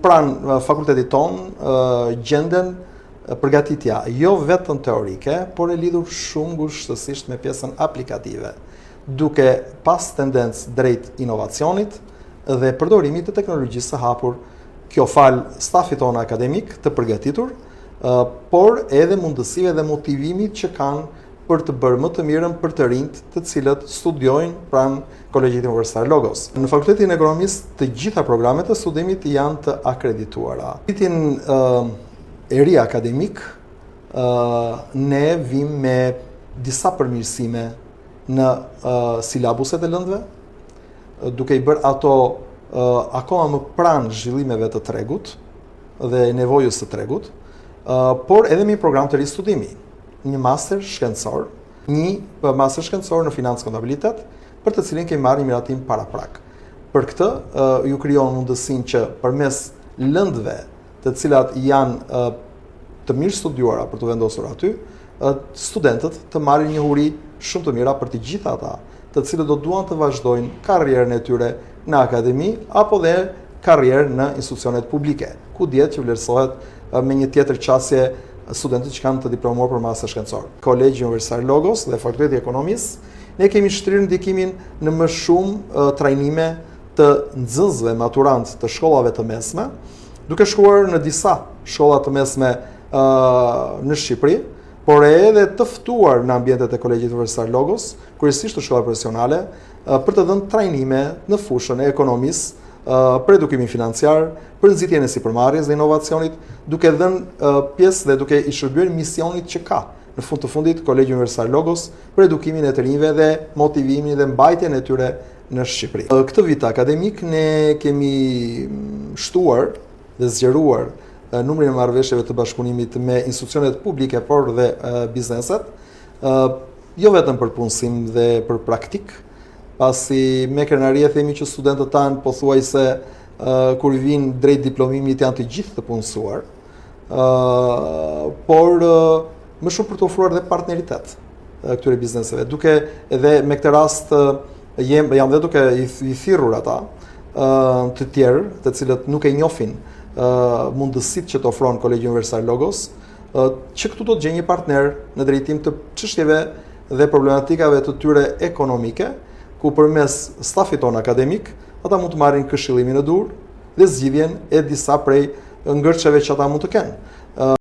pranë fakultetit ton gjenden përgatitja jo vetëm teorike, por e lidhur shumë ngushtësisht me pjesën aplikative, duke pas tendencë drejt inovacionit dhe përdorimit të teknologjisë së hapur. Kjo falë stafit tonë akademik të përgatitur, por edhe mundësive dhe motivimit që kanë për të bërë më të mirën për të rinjt të cilët studiojnë pranë Kolegjit Universitar Logos. Në Fakultetin e Ekonomisë, të gjitha programet e studimit janë të akredituara. Vitin e ri akademik, ne vim me disa përmirësime në silabuset e lëndëve, duke i bërë ato akoma më pranë zhvillimeve të tregut dhe nevojës të tregut, por edhe me program të ri studimi, një master shkencor, një master shkencor në financë kontabilitet, për të cilin kemi marrë një miratim paraprak. Për këtë ju krijon mundësinë që përmes lëndëve, të cilat janë të mirë studiuara për të vendosur aty, studentët të marrin njohuri shumë të mira për të gjitha ata, të cilët do duan të vazhdojnë karrierën e tyre në akademi apo dhe karrierë në institucionet publike, ku dihet që vlerësohet me një tjetër qasje studentët që kanë të diplomuar për master shkencor. Kolegji Universitar Logos dhe Fakulteti i Ekonomisë, ne kemi shtrirë ndikimin në më shumë trajnime të nxënësve maturant të shkollave të mesme, duke shkuar në disa shkolla të mesme në Shqipëri, por edhe të ftuar në ambientet e Kolegjit Universitar Logos, kryesisht të shkolla profesionale, për të dhënë trajnime në fushën e ekonomisë, për edukimin financiar, për nxitjen e sipërmarrjes dhe inovacionit, duke dhënë pjesë dhe duke i shërbyer misionit që ka në fund të fundit Kolegji Universitar Logos për edukimin e të rinjve dhe motivimin dhe mbajtjen e tyre në Shqipëri. Këtë vit akademik ne kemi shtuar dhe zgjeruar numrin e marrëveshjeve të bashkëpunimit me institucionet publike, por dhe bizneset, jo vetëm për punësim dhe për praktik, pasi me krenari e themi që studentët tanë pothuajse kur vinë drejt diplomimit janë të gjithë të punësuar, por më shumë për të ofruar dhe partneritet këtyre bizneseve, duke edhe me këtë rast jam dhe duke i thirrur ata të tjerë, të cilët nuk e njohin mundësitë që të ofron Kolegji Universitar Logos, që këtu do të gjejnë një partner në drejtim të çështjeve dhe problematikave të tyre ekonomike, ku përmes stafit ton akademik, ata mund të marrin këshillimin e dur dhe zgjidhjen e disa prej ngërçeve që ata mund të kenë.